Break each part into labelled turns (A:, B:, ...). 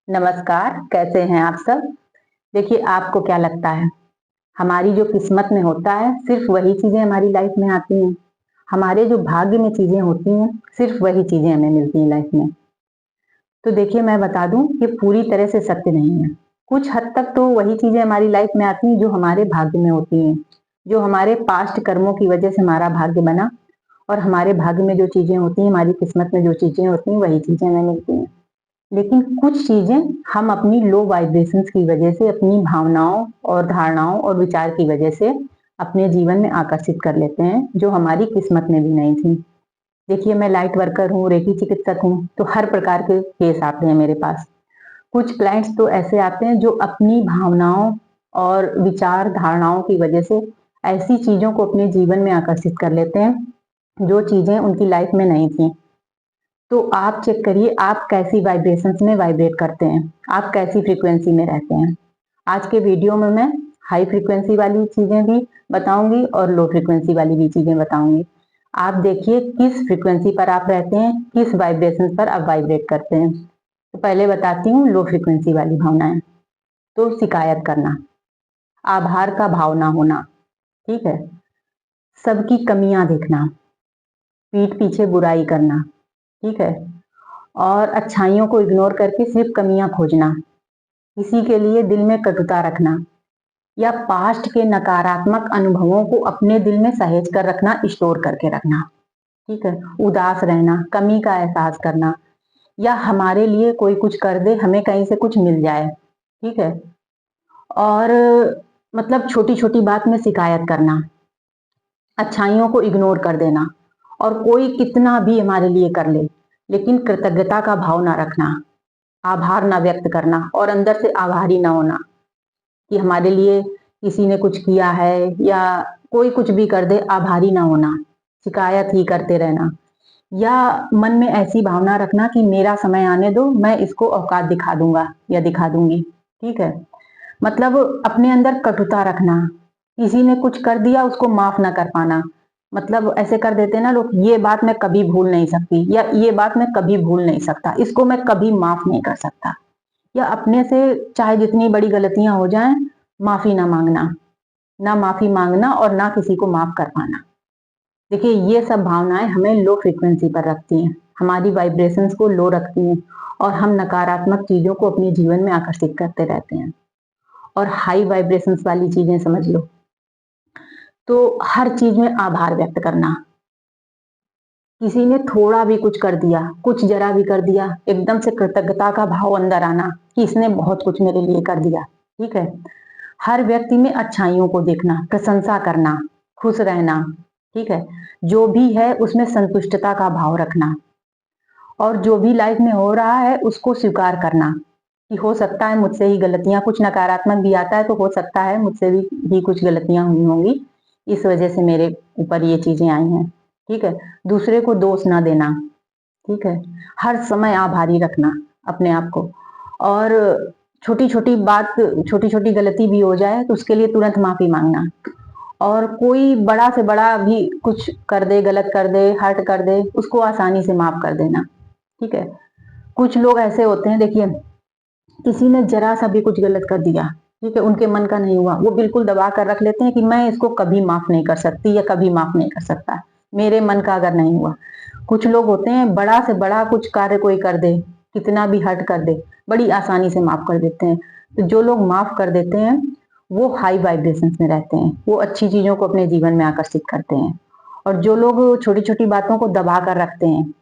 A: नमस्कार, कैसे हैं आप सब? देखिए, आपको क्या लगता है, हमारी जो किस्मत में होता है, सिर्फ़ वही चीज़ें हमारी लाइफ़ में आती हैं? हमारे जो भाग्य में चीज़ें होती हैं, सिर्फ़ वही चीज़ें हमें मिलती हैं लाइफ़ में? तो देखिए, मैं बता दूँ, ये पूरी तरह से सत्य नहीं है। कुछ हद तक तो वही चीज़ें हमारी लाइफ़ में आती हैं, जो हमारे भाग्य में होती हैं, जो हमारे पास्ट कर्मों की वजह से हमारा भाग्य बना और हमारे भाग्य में जो चीज़ें होती हैं, हमारी किस्मत में जो चीज़ें होती हैं, वही चीज़ें हमें मिलती हैं। लेकिन कुछ चीज़ें हम अपनी लो वाइब्रेशंस की वजह से, अपनी भावनाओं और धारणाओं और विचार की वजह से अपने जीवन में आकर्षित कर लेते हैं, जो हमारी किस्मत में भी नहीं थी। देखिए, मैं लाइट वर्कर हूँ, रेकी चिकित्सक हूँ, तो हर प्रकार के केस आते हैं मेरे पास। कुछ क्लाइंट्स तो ऐसे आते हैं जो अपनी भावनाओं और विचार धारणाओं की वजह से ऐसी चीज़ों को अपने जीवन में आकर्षित कर लेते हैं, जो चीज़ें उनकी लाइफ में नहीं थी। तो आप चेक करिए आप कैसी वाइब्रेशंस में वाइब्रेट करते हैं, आप कैसी फ्रीक्वेंसी में रहते हैं। आज के वीडियो में मैं हाई फ्रीक्वेंसी वाली चीज़ें भी बताऊँगी और लो फ्रीक्वेंसी वाली भी चीज़ें बताऊँगी। आप देखिए किस फ्रीक्वेंसी पर आप रहते हैं, किस वाइब्रेशंस पर आप वाइब्रेट करते हैं। तो पहले बताती हूँ लो फ्रीक्वेंसी वाली भावनाएँ। तो शिकायत करना, आभार का भाव ना होना, ठीक है? सबकी कमियाँ देखना, पीठ पीछे बुराई करना, ठीक है? और अच्छाइयों को इग्नोर करके सिर्फ कमियां खोजना, किसी के लिए दिल में कटुता रखना या पास्ट के नकारात्मक अनुभवों को अपने दिल में सहेज कर रखना, स्टोर करके रखना, ठीक है? उदास रहना, कमी का एहसास करना या हमारे लिए कोई कुछ कर दे, हमें कहीं से कुछ मिल जाए, ठीक है? और मतलब छोटी छोटी बात में शिकायत करना, अच्छाइयों को इग्नोर कर देना और कोई कितना भी हमारे लिए कर ले, लेकिन कृतज्ञता का भाव ना रखना, आभार ना व्यक्त करना और अंदर से आभारी ना होना कि हमारे लिए किसी ने कुछ किया है या कोई कुछ भी कर दे, आभारी ना होना, शिकायत ही करते रहना या मन में ऐसी भावना रखना कि मेरा समय आने दो, मैं इसको औकात दिखा दूंगा या दिखा दूंगी, ठीक है? मतलब अपने अंदर कटुता रखना, किसी ने कुछ कर दिया उसको माफ ना कर पाना, मतलब ऐसे कर देते हैं ना लोग, ये बात मैं कभी भूल नहीं सकती या ये बात मैं कभी भूल नहीं सकता, इसको मैं कभी माफ नहीं कर सकता। या अपने से चाहे जितनी बड़ी गलतियां हो जाएं, माफी ना मांगना, ना माफी मांगना और ना किसी को माफ कर पाना। देखिए, ये सब भावनाएं हमें लो फ्रीक्वेंसी पर रखती हैं, हमारी वाइब्रेशंस को लो रखती हैं और हम नकारात्मक चीजों को अपने जीवन में आकर्षित करते रहते हैं। और हाई वाइब्रेशंस वाली चीजें समझ लो, तो हर चीज में आभार व्यक्त करना, किसी ने थोड़ा भी कुछ कर दिया, कुछ जरा भी कर दिया, एकदम से कृतज्ञता का भाव अंदर आना कि इसने बहुत कुछ मेरे लिए कर दिया, ठीक है? हर व्यक्ति में अच्छाइयों को देखना, प्रशंसा करना, खुश रहना, ठीक है? जो भी है उसमें संतुष्टता का भाव रखना और जो भी लाइफ में हो रहा है उसको स्वीकार करना कि हो सकता है मुझसे ही गलतियां, कुछ नकारात्मक भी आता है तो हो सकता है मुझसे भी कुछ गलतियां हुई होंगी, इस वजह से मेरे ऊपर ये चीजें आई हैं, ठीक है? दूसरे को दोष ना देना, ठीक है? हर समय आभारी रखना अपने आप को और छोटी छोटी बात, छोटी छोटी गलती भी हो जाए तो उसके लिए तुरंत माफी मांगना और कोई बड़ा से बड़ा भी कुछ कर दे, गलत कर दे, हर्ट कर दे, उसको आसानी से माफ कर देना, ठीक है? कुछ लोग ऐसे होते हैं, देखिए, किसी ने जरा सा भी कुछ गलत कर दिया, ठीक है, उनके मन का नहीं हुआ, वो बिल्कुल दबा कर रख लेते हैं कि मैं इसको कभी माफ नहीं कर सकती या कभी माफ नहीं कर सकता, मेरे मन का अगर नहीं हुआ। कुछ लोग होते हैं बड़ा से बड़ा कुछ कार्य कोई कर दे, कितना भी हर्ट कर दे, बड़ी आसानी से माफ कर देते हैं। तो जो लोग माफ कर देते हैं वो हाई वाइब्रेशंस में रहते हैं, वो अच्छी चीजों को अपने जीवन में आकर्षित करते हैं। और जो लोग छोटी छोटी बातों को दबा कर रखते हैं,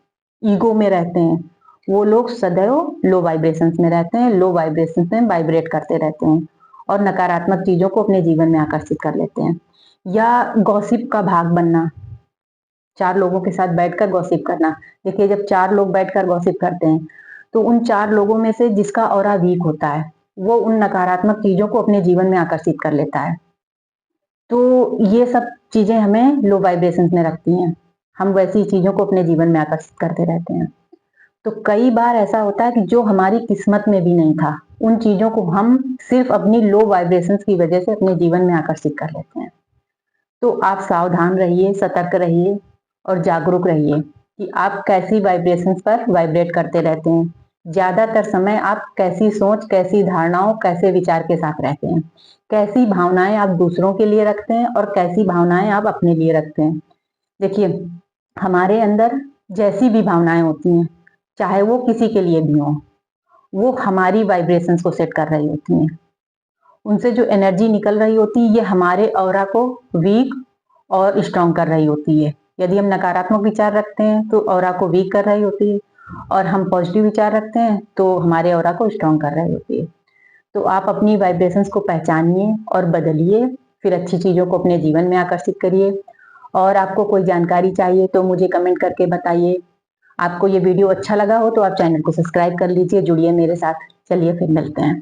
A: ईगो में रहते हैं, वो लोग सदैव लो वाइब्रेशंस में रहते हैं, लो वाइब्रेशंस में वाइब्रेट करते रहते हैं और नकारात्मक चीजों को अपने जीवन में आकर्षित कर लेते हैं। या गॉसिप का भाग बनना, चार लोगों के साथ बैठकर गॉसिप करना। देखिए, जब चार लोग बैठकर गॉसिप करते हैं तो उन चार लोगों में से जिसका ऑरा वीक होता है वो उन नकारात्मक चीजों को अपने जीवन में आकर्षित कर लेता है। तो ये सब चीजें हमें लो वाइब्रेशंस में रखती हैं, हम वैसी चीजों को अपने जीवन में आकर्षित करते रहते हैं। तो कई बार ऐसा होता है कि जो हमारी किस्मत में भी नहीं था, उन चीजों को हम सिर्फ अपनी लो वाइब्रेशंस की वजह से अपने जीवन में आकर्षित कर लेते हैं। तो आप सावधान रहिए, सतर्क रहिए और जागरूक रहिए कि आप कैसी वाइब्रेशंस पर वाइब्रेट करते रहते हैं, ज्यादातर समय आप कैसी सोच, कैसी धारणाओं, कैसे विचार के साथ रहते हैं, कैसी भावनाएं आप दूसरों के लिए रखते हैं और कैसी भावनाएं आप अपने लिए रखते हैं। देखिए, हमारे अंदर जैसी भी भावनाएं होती हैं, चाहे वो किसी के लिए भी हो, वो हमारी वाइब्रेशंस को सेट कर रही होती हैं। उनसे जो एनर्जी निकल रही होती है, ये हमारे ऑरा को वीक और स्ट्रांग कर रही होती है। यदि हम नकारात्मक विचार रखते हैं तो ऑरा को वीक कर रही होती है, और हम पॉजिटिव विचार रखते हैं तो हमारे ऑरा को स्ट्रांग कर रही होती है। तो आप अपनी वाइब्रेशंस को पहचानिए और बदलिए, फिर अच्छी चीजों को अपने जीवन में आकर्षित करिए। और आपको कोई जानकारी चाहिए तो मुझे कमेंट करके बताइए। आपको ये वीडियो अच्छा लगा हो तो आप चैनल को सब्सक्राइब कर लीजिए, जुड़िए मेरे साथ। चलिए फिर मिलते हैं।